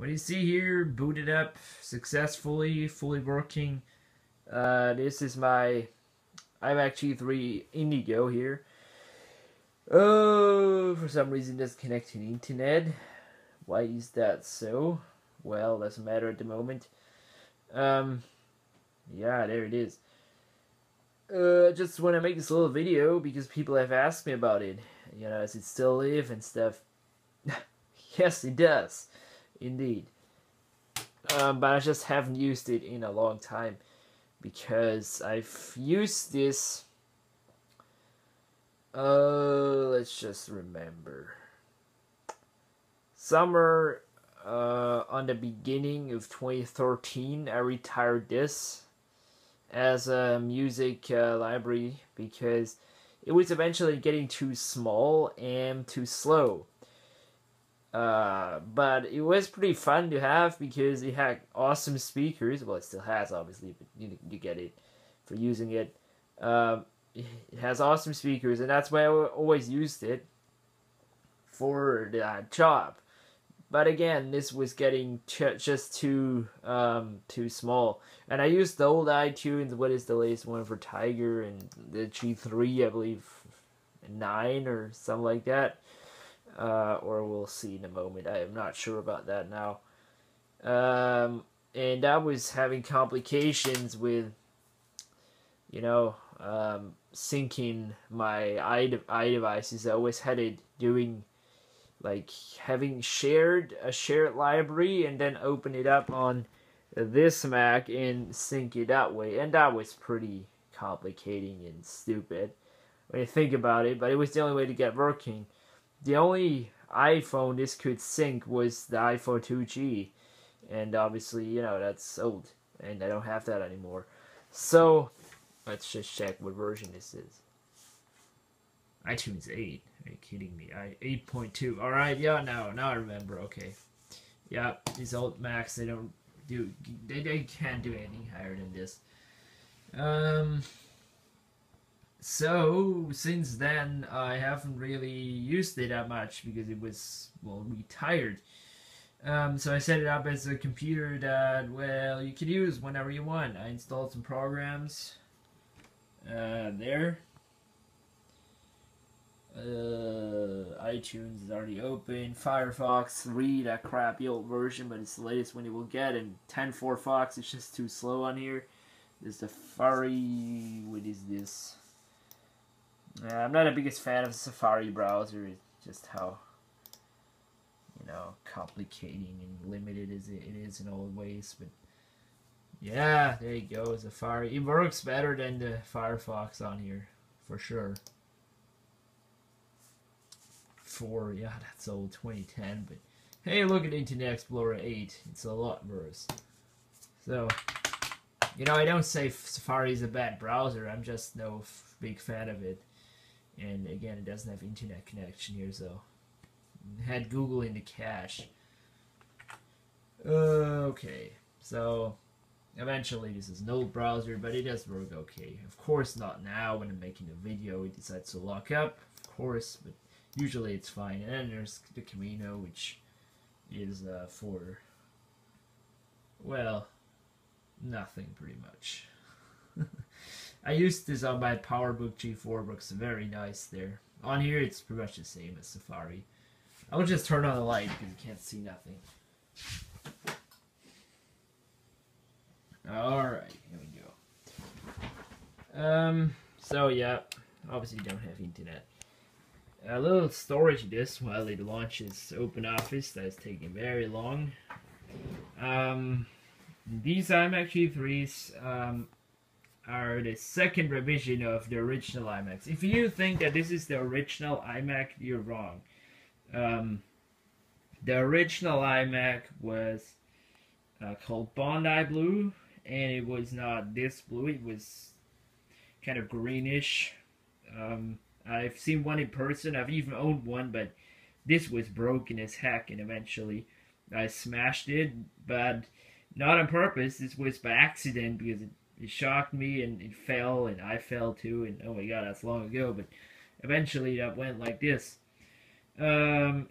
What you see here, booted up successfully, fully working. This is my iMac G3 Indigo here. Oh, for some reason it doesn't connect to the internet. Why is that so? Well, doesn't matter at the moment. Yeah, there it is. Just want to make this little video because people have asked me about it. You know, does it still live and stuff? Yes, it does. Indeed. But I just haven't used it in a long time because I've used this. Let's just remember. Summer on the beginning of 2013, I retired this as a music library because it was eventually getting too small and too slow. But it was pretty fun to have because it had awesome speakers. Well, it still has, obviously, but you get it for using it. It has awesome speakers, and that's why I always used it for the job. But again, this was getting just too small. And I used the old iTunes. What is the latest one for Tiger and the G3? I believe 9 or something like that. Or we'll see in a moment. I am not sure about that now. And I was having complications with, you know, syncing my iDevices. I always had it doing, like, having a shared library and then open it up on this Mac and sync it that way. And that was pretty complicating and stupid when you think about it, but it was the only way to get working. The only iPhone this could sync was the iPhone 2G, and obviously, you know, that's old, and I don't have that anymore. So, let's just check what version this is. iTunes 8. Are you kidding me? 8.2. Alright, yeah, now I remember. Okay. Yeah, these old Macs, they can't do anything higher than this. So, since then, I haven't really used it that much because it was, well, retired. So I set it up as a computer that, well, you could use whenever you want. I installed some programs there. iTunes is already open. Firefox 3, that crappy old version, but it's the latest one you will get. And 10.4 Fox, it's just too slow on here. There's the Safari, what is this? I'm not the biggest fan of the Safari browser. It's just how, you know, complicating and limited it is in all ways. But yeah, there you go, Safari. It works better than the Firefox on here, for sure. Yeah, that's old, 2010. But hey, look at Internet Explorer 8. It's a lot worse. So, you know, I don't say Safari is a bad browser. I'm just no big fan of it. And again, it doesn't have internet connection here, so it had Google in the cache. Okay, so eventually this is an old browser, but it does work okay. Of course not now when I'm making a video, it decides to lock up, of course, but usually it's fine. And then there's the Camino, which is for, well, nothing pretty much. I used this on my PowerBook G4 books, very nice there. On here it's pretty much the same as Safari. I will just turn on the light because you can't see nothing. Alright, here we go. So yeah, obviously you don't have internet. A little storage disk while it launches OpenOffice. That's taking very long. These iMac G3s are the second revision of the original iMacs. If you think that this is the original iMac, you're wrong. The original iMac was called Bondi Blue, and it was not this blue. It was kind of greenish. I've seen one in person. I've even owned one, but this was broken as heck, and eventually I smashed it, but not on purpose. This was by accident because it shocked me and it fell and I fell too, and oh my god, that's long ago, but eventually that went like this. That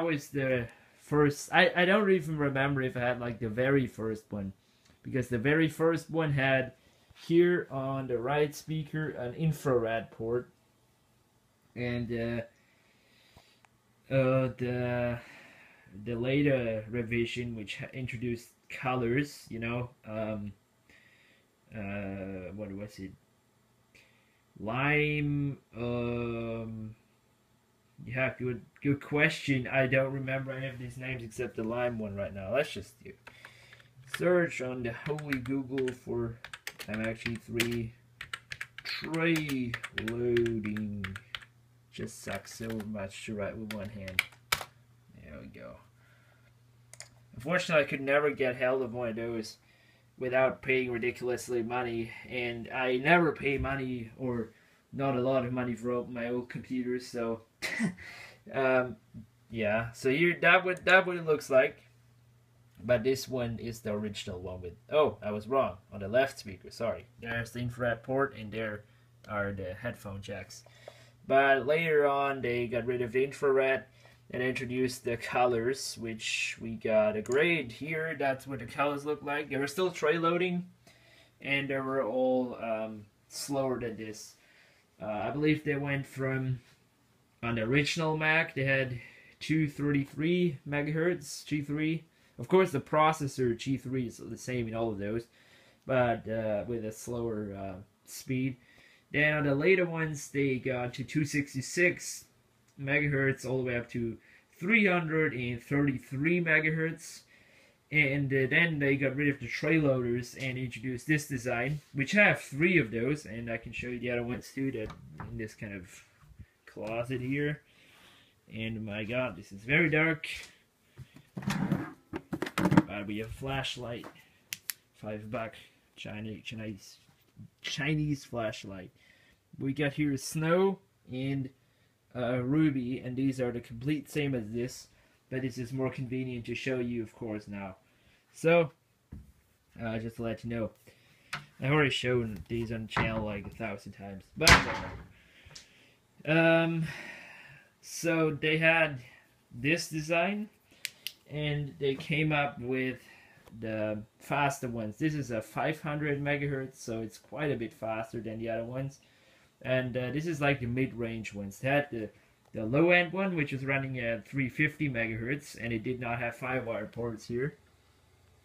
was the first. I don't even remember if I had like the very first one, because the very first one had here on the right speaker an infrared port, and the later revision, which introduced colors, you know, what was it? Lime. Yeah, good question. I don't remember any of these names except the lime one right now. Let's just do search on the holy Google for iMac G3 tray loading. Just sucks so much to write with one hand. There we go. Unfortunately, I could never get held of one of those without paying ridiculously money, and I never pay money, or not a lot of money, for my old computers. So, yeah. So here, that what it looks like. But this one is the original one with. Oh, I was wrong on the left speaker. Sorry. There's the infrared port, and there are the headphone jacks. But later on, they got rid of the infrared and introduced the colors, which we got a grade here. That's what the colors look like. They were still tray loading, and they were all slower than this. I believe they went from, on the original Mac, they had 233 megahertz, G3. Of course, the processor G3 is the same in all of those, but with a slower speed. Then on the later ones, they got to 266 megahertz all the way up to 333 megahertz. And then they got rid of the tray loaders and introduced this design, which have 3 of those, and I can show you the other ones too, that in this kind of closet here. And my god, this is very dark. But we have a flashlight, $5 Chinese flashlight. We got here Snow and Ruby, and these are the complete same as this, but this is more convenient to show you, of course, now. So, just to let you know, I've already shown these on the channel like 1,000 times, but so they had this design, and they came up with the faster ones. This is a 500 megahertz, so it's quite a bit faster than the other ones. And this is like the mid-range ones. They had the low-end one, which was running at 350 megahertz, and it did not have 5-wire ports here,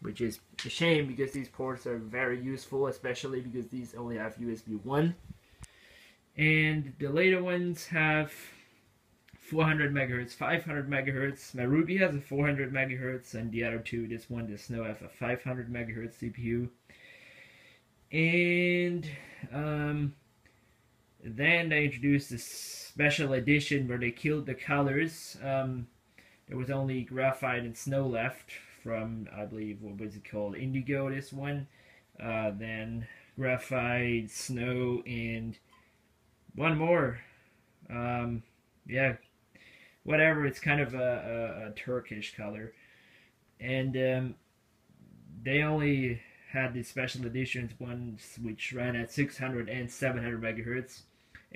which is a shame because these ports are very useful, especially because these only have USB 1. And the later ones have 400 megahertz, 500 megahertz. My Ruby has a 400 megahertz, and the other two, this one, the Snow, have a 500 megahertz CPU. And then they introduced this special edition where they killed the colors. There was only graphite and Snow left from, I believe, what was it called? Indigo, this one. Then graphite, Snow, and one more. Yeah, whatever. It's kind of a Turkish color. And they only had these special editions ones which ran at 600 and 700 megahertz.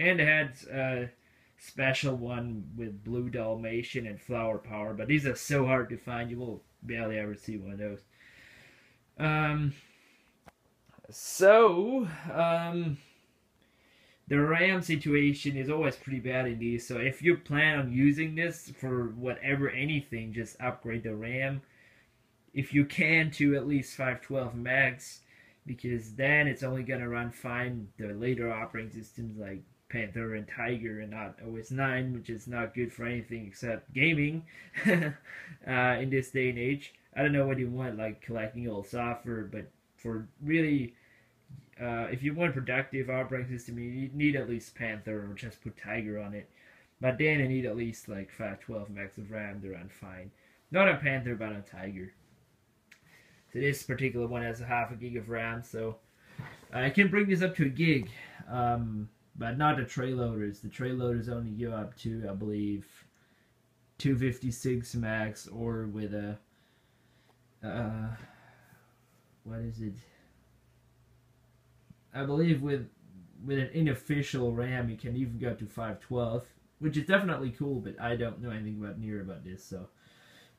And they had a special one with Blue Dalmatian and Flower Power, but these are so hard to find, you will barely ever see one of those. The RAM situation is always pretty bad in these, so if you plan on using this for whatever, anything, just upgrade the RAM. If you can, to at least 512 megs, because then it's only going to run fine the later operating systems like Panther and Tiger, and not OS 9, which is not good for anything except gaming in this day and age. I don't know what you want, like collecting old software, but for really, if you want a productive operating system, you need at least Panther, or just put Tiger on it. But then you need at least like 512 megs of RAM to run fine. Not on Panther, but on Tiger. So this particular one has a half a gig of RAM, so I can bring this up to a gig. But not the tray loaders. The tray loaders only go up to, I believe, 256 max, or with a, what is it? I believe with an unofficial RAM, you can even go up to 512, which is definitely cool, but I don't know anything about this, so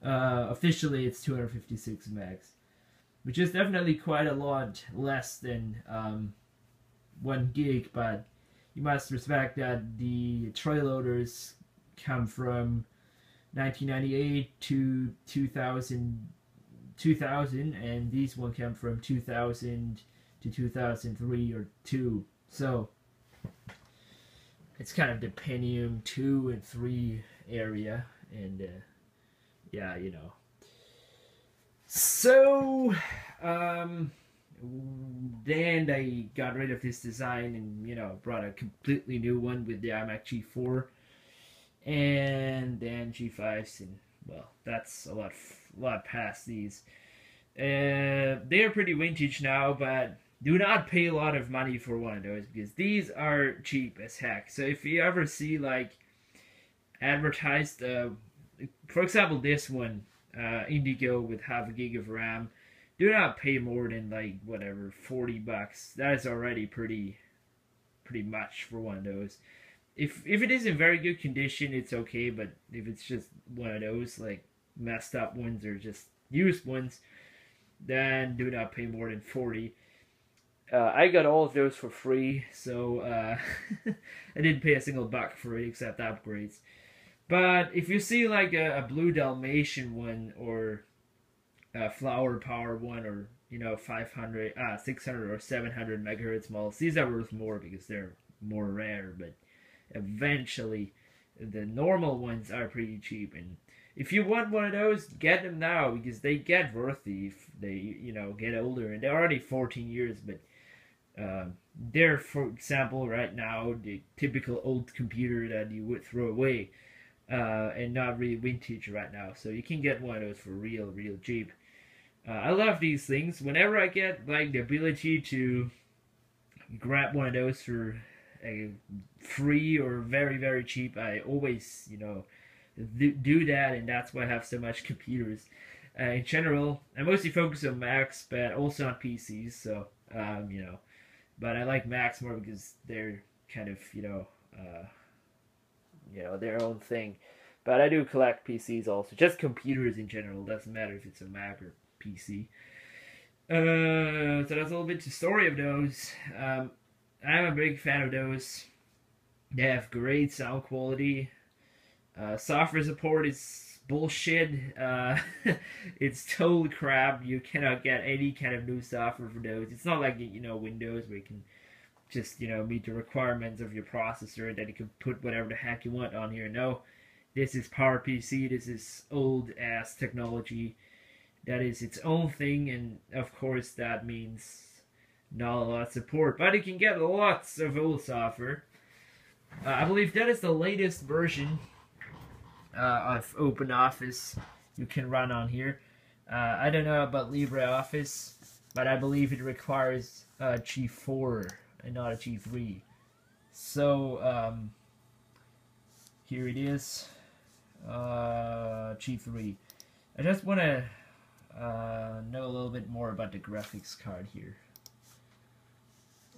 Officially, it's 256 megs, which is definitely quite a lot less than 1 gig, but you must respect that the tray loaders come from 1998 to 2000, and these one came from 2000 to 2003 or 2. So it's kind of the Pentium 2 and 3 area, and yeah, you know. So then they got rid of this design and, you know, brought a completely new one with the iMac G4 and then G5s, and well, that's a lot past these. They are pretty vintage now, but do not pay a lot of money for one of those because these are cheap as heck. So if you ever see like advertised, for example, this one, Indigo with half a gig of RAM, do not pay more than like whatever $40. That is already pretty much for one of those. If it is in very good condition, it's okay. But if it's just one of those like messed up ones or just used ones, then do not pay more than 40. I got all of those for free, so I didn't pay a single buck for it except upgrades. But if you see like a Blue Dalmatian one or a Flower Power one, or you know 500, 600 or 700 megahertz models, these are worth more because they're more rare. But eventually, the normal ones are pretty cheap, and if you want one of those, get them now because they get worthy if they, you know, get older, and they're already 14 years. But they're, for example, right now the typical old computer that you would throw away, and not really vintage right now. So you can get one of those for real cheap. I love these things. Whenever I get like the ability to grab one of those for a free or very cheap, I always, you know, do that, and that's why I have so much computers. In general, I mostly focus on Macs, but also on PCs. So you know, but I like Macs more because they're kind of, you know, their own thing. But I do collect PCs also, just computers in general. Doesn't matter if it's a Mac or PC. So that's a little bit the story of those. I'm a big fan of those. They have great sound quality. Software support is bullshit. It's total crap. You cannot get any kind of new software for those. It's not like, you know, Windows where you can just, you know, meet the requirements of your processor and then you can put whatever the heck you want on here. No, this is PowerPC. This is old ass technology. That is its own thing, and of course that means not a lot of support. But you can get lots of old software. I believe that is the latest version of OpenOffice you can run on here. I don't know about LibreOffice, but I believe it requires G4 and not a G3. So here it is, G3. I just want to know a little bit more about the graphics card here.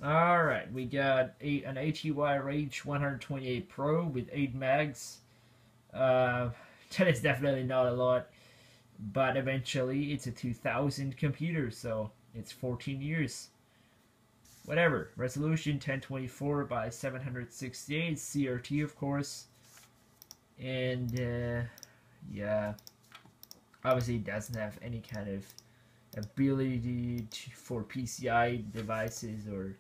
Alright, we got an ATY Rage 128 Pro with 8 megs. That is definitely not a lot, but eventually it's a 2000 computer, so it's 14 years. Whatever. Resolution 1024 by 768, CRT of course. And yeah, obviously it doesn't have any kind of ability for PCI devices or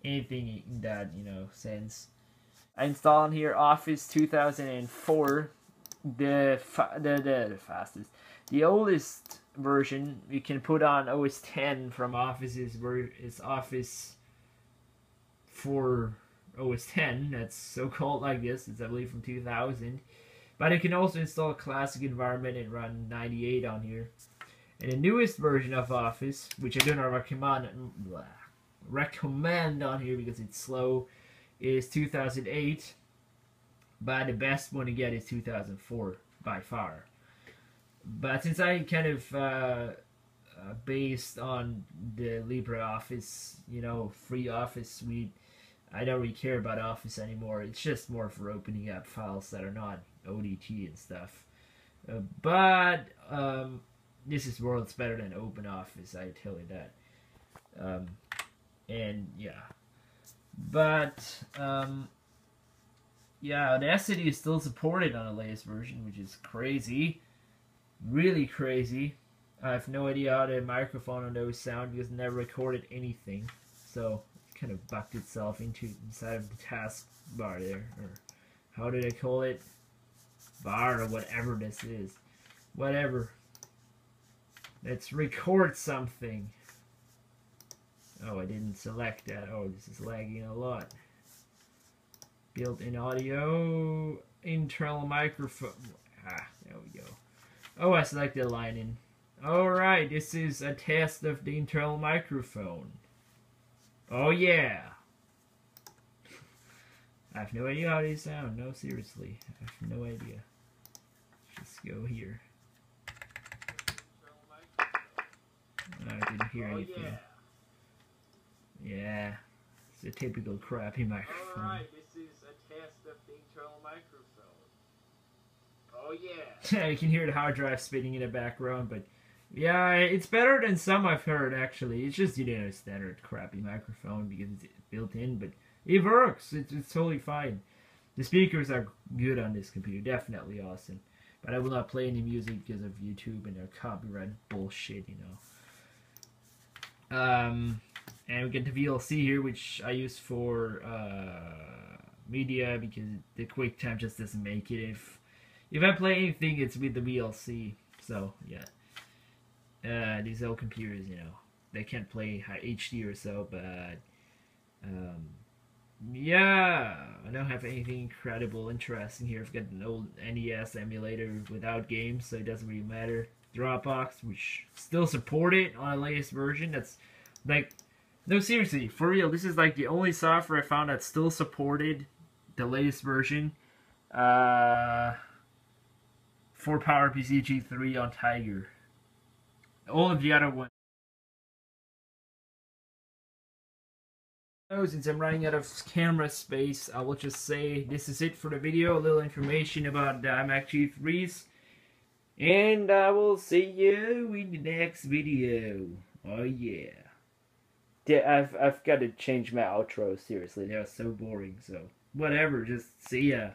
anything in that, you know, sense. I installed on here Office 2004, the fastest. The oldest version you can put on OS 10 from Office's is Office for OS 10. That's so called like this. It's, I believe, from 2000. But you can also install a classic environment and run 98 on here. And the newest version of Office, which I do not recommend on here because it's slow, is 2008. But the best one to get is 2004 by far. But since I kind of based on the LibreOffice, you know, free Office suite, I don't really care about Office anymore. It's just more for opening up files that are not ODT and stuff. But this is worlds better than OpenOffice, I tell you that. And yeah, but yeah, Audacity is still supported on the latest version, which is crazy, really crazy. I have no idea how the microphone on those sound because it never recorded anything, so it kind of bucked itself inside of the taskbar there, or how do they call it, bar or whatever this is, whatever. Let's record something. Oh, I didn't select that. Oh, this is lagging a lot. Built-in audio, internal microphone. Ah, there we go. Oh, I selected line in. Alright, this is a test of the internal microphone. Oh yeah! I have no idea how they sound. No, seriously. I have no idea. Let's just go here. I didn't hear anything. Yeah. It's a typical crappy microphone. Alright, this is a test of the internal microphone. Oh yeah. You can hear the hard drive spinning in the background, but yeah, it's better than some I've heard actually. It's just, you know, a standard crappy microphone because it's built in, but it works. It's totally fine. The speakers are good on this computer, definitely awesome. But I will not play any music because of YouTube and their copyright bullshit, you know. And we get the VLC here, which I use for media because the QuickTime just doesn't make it. If I play anything, it's with the VLC. So yeah, these old computers, you know, they can't play HD or so. But yeah, I don't have anything incredible, interesting here. I've got an old NES emulator without games, so it doesn't really matter. Dropbox, which still supported on the latest version. That's like. No, seriously, for real, this is like the only software I found that still supported the latest version for PowerPC G3 on Tiger. All of the other ones. Since I'm running out of camera space, I will just say this is it for the video. A little information about the iMac G3s. And I will see you in the next video. Oh yeah. Yeah, I've got to change my outro, seriously. They are so boring, so whatever, just see ya.